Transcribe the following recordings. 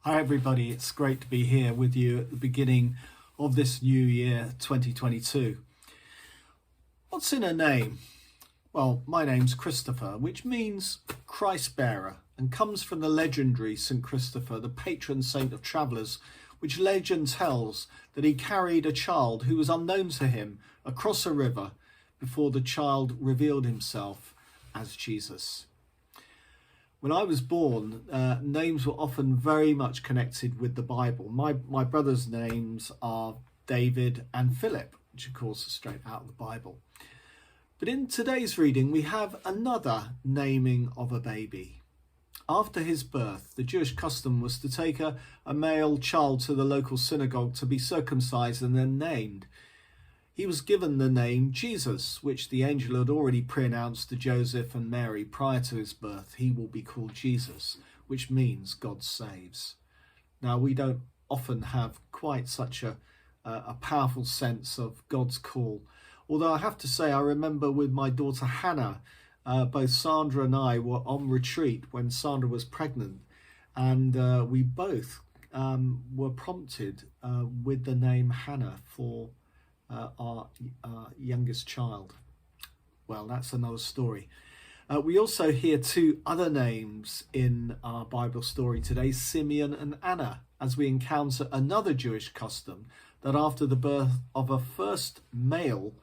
Hi everybody, it's great to be here with you at the beginning of this new year 2022. What's in a name? Well, my name's Christopher, which means Christ bearer, and comes from the legendary St. Christopher, the patron saint of travellers, which legend tells that he carried a child who was unknown to him across a river before the child revealed himself as Jesus. When I was born, names were often very much connected with the Bible. My brothers' names are David and Philip, which of course are straight out of the Bible. But in today's reading, we have another naming of a baby. After his birth, the Jewish custom was to take a male child to the local synagogue to be circumcised and then named. He was given the name Jesus, which the angel had already pre-announced to Joseph and Mary prior to his birth. He will be called Jesus, which means God saves. Now, we don't often have quite such a powerful sense of God's call. Although I have to say, I remember with my daughter Hannah, both Sandra and I were on retreat when Sandra was pregnant, and we both were prompted with the name Hannah for our youngest child. Well, that's another story. We also hear two other names in our Bible story today, Simeon and Anna, as we encounter another Jewish custom that after the birth of a first male,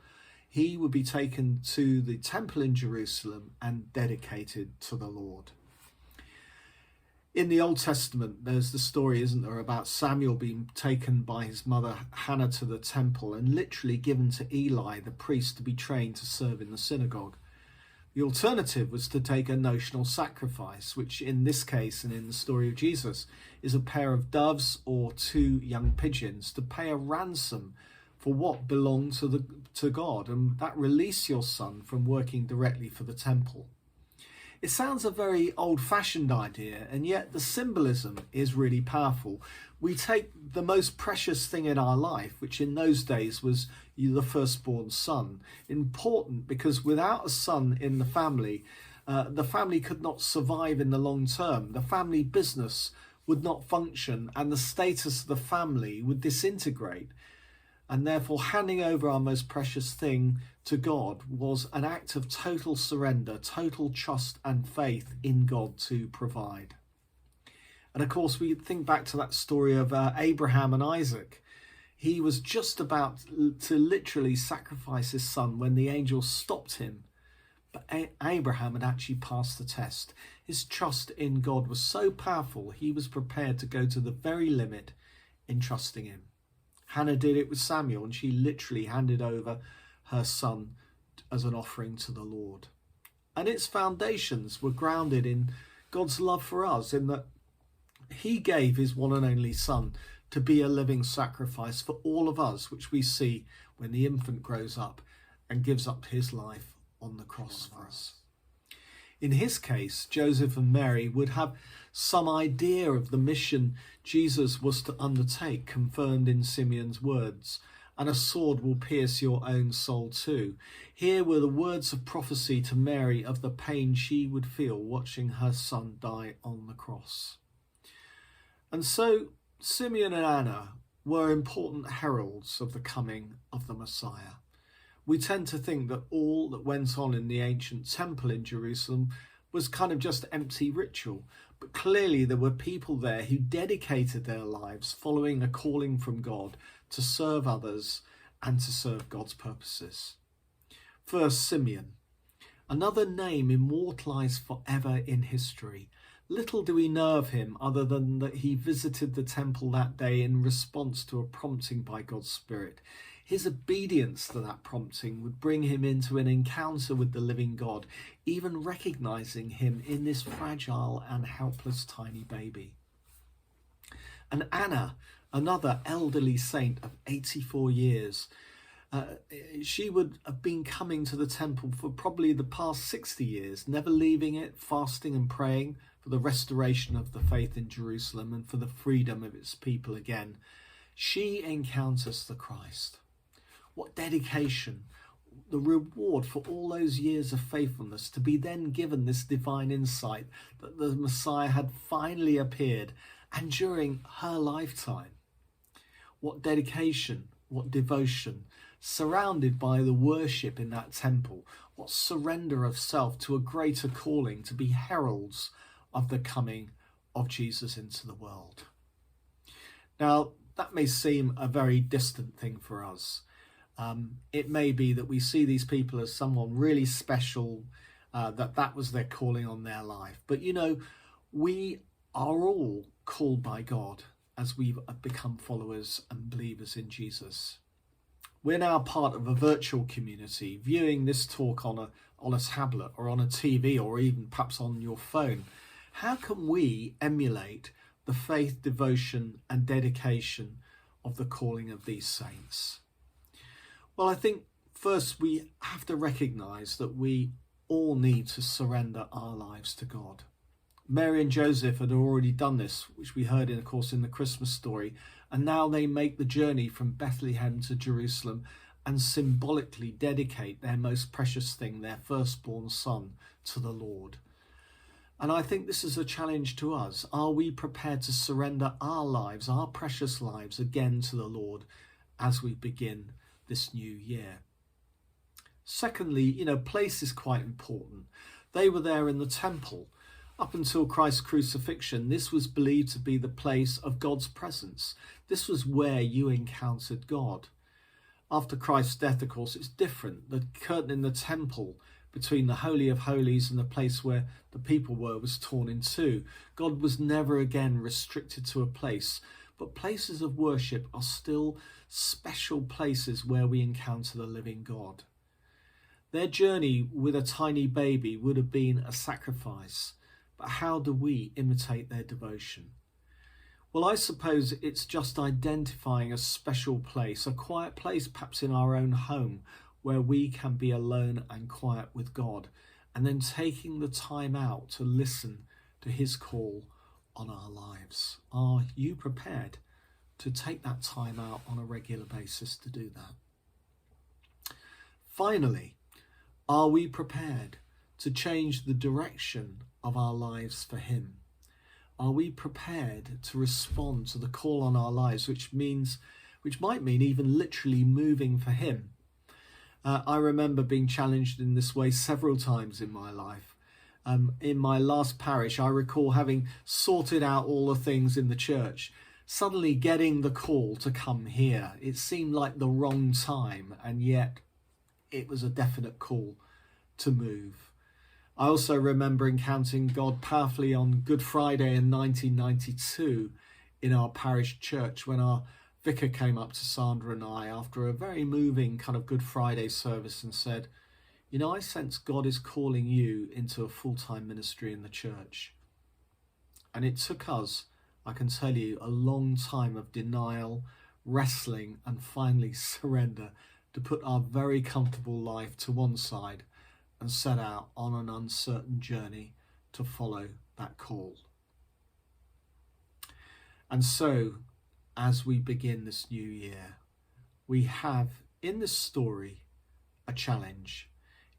he would be taken to the temple in Jerusalem and dedicated to the Lord. In the Old Testament, there's the story, isn't there, about Samuel being taken by his mother Hannah to the temple and literally given to Eli, the priest, to be trained to serve in the synagogue. The alternative was to take a notional sacrifice, which in this case and in the story of Jesus is a pair of doves or two young pigeons to pay a ransom for what belonged to God, and that released your son from working directly for the temple. It sounds a very old-fashioned idea, and yet the symbolism is really powerful. We take the most precious thing in our life, which in those days was the firstborn son, important because without a son in the family could not survive in the long term. The family business would not function, and the status of the family would disintegrate. And therefore, handing over our most precious thing to God was an act of total surrender, total trust and faith in God to provide. And of course, we think back to that story of Abraham and Isaac. He was just about to literally sacrifice his son when the angel stopped him. But Abraham had actually passed the test. His trust in God was so powerful, he was prepared to go to the very limit in trusting him. Hannah did it with Samuel, and she literally handed over her son as an offering to the Lord. And its foundations were grounded in God's love for us, in that he gave his one and only son to be a living sacrifice for all of us, which we see when the infant grows up and gives up his life on the cross for us. In his case, Joseph and Mary would have some idea of the mission Jesus was to undertake, confirmed in Simeon's words, and a sword will pierce your own soul too. Here were the words of prophecy to Mary of the pain she would feel watching her son die on the cross. And so Simeon and Anna were important heralds of the coming of the Messiah. We tend to think that all that went on in the ancient temple in Jerusalem was kind of just empty ritual, but clearly there were people there who dedicated their lives following a calling from God to serve others and to serve God's purposes. First, Simeon, another name immortalized forever in history. Little do we know of him other than that he visited the temple that day in response to a prompting by God's Spirit. His obedience to that prompting would bring him into an encounter with the living God, even recognizing him in this fragile and helpless tiny baby. And Anna, another elderly saint of 84 years, she would have been coming to the temple for probably the past 60 years, never leaving it, fasting and praying for the restoration of the faith in Jerusalem and for the freedom of its people again. She encounters the Christ. What dedication, the reward for all those years of faithfulness, to be then given this divine insight that the Messiah had finally appeared and during her lifetime. What dedication, what devotion, surrounded by the worship in that temple, what surrender of self to a greater calling to be heralds of the coming of Jesus into the world. Now, that may seem a very distant thing for us. It may be that we see these people as someone really special, that was their calling on their life. But we are all called by God as we've become followers and believers in Jesus. We're now part of a virtual community, viewing this talk on a tablet or on a TV or even perhaps on your phone. How can we emulate the faith, devotion and dedication of the calling of these saints? Well, I think first we have to recognise that we all need to surrender our lives to God. Mary and Joseph had already done this, which we heard, of course, in the Christmas story, and now they make the journey from Bethlehem to Jerusalem and symbolically dedicate their most precious thing, their firstborn son, to the Lord. And I think this is a challenge to us. Are we prepared to surrender our lives, our precious lives, again to the Lord as we begin this new year? Secondly, place is quite important. They were there in the temple. Up until Christ's crucifixion, this was believed to be the place of God's presence. This was where you encountered God. After Christ's death, of course, it's different. The curtain in the temple between the Holy of Holies and the place where the people were was torn in two. God was never again restricted to a place, but places of worship are still special places where we encounter the living God. Their journey with a tiny baby would have been a sacrifice, but how do we imitate their devotion? Well, I suppose it's just identifying a special place, a quiet place perhaps in our own home, where we can be alone and quiet with God, and then taking the time out to listen to his call on our lives. Are you prepared to take that time out on a regular basis to do that? Finally, are we prepared to change the direction of our lives for him? Are we prepared to respond to the call on our lives, which might mean even literally moving for him? I remember being challenged in this way several times in my life. In my last parish, I recall having sorted out all the things in the church, suddenly getting the call to come here. It seemed like the wrong time, and yet it was a definite call to move. I also remember encountering God powerfully on Good Friday in 1992 in our parish church, when our vicar came up to Sandra and I after a very moving kind of Good Friday service and said, I sense God is calling you into a full-time ministry in the church. And it took us, I can tell you, a long time of denial, wrestling, and finally surrender to put our very comfortable life to one side and set out on an uncertain journey to follow that call. And so, as we begin this new year, we have in this story a challenge.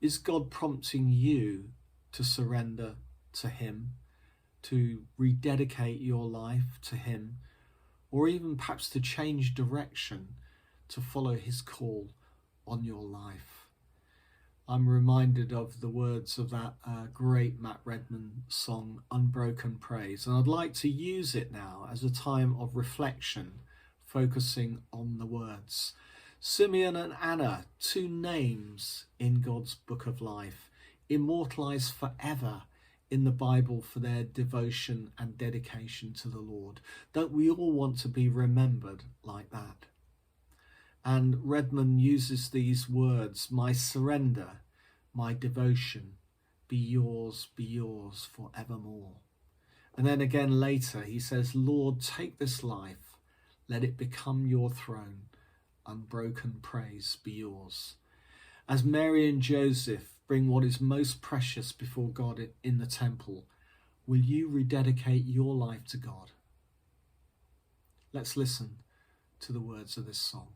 Is God prompting you to surrender to him, to rededicate your life to him, or even perhaps to change direction to follow his call on your life? I'm reminded of the words of that great Matt Redman song, Unbroken Praise, and I'd like to use it now as a time of reflection, focusing on the words. Simeon and Anna, two names in God's book of life, immortalized forever in the Bible for their devotion and dedication to the Lord. Don't we all want to be remembered like that? And Redman uses these words, my surrender, my devotion, be yours forevermore. And then again later he says, Lord, take this life, let it become your throne, unbroken praise be yours. As Mary and Joseph bring what is most precious before God in the temple, will you rededicate your life to God? Let's listen to the words of this song.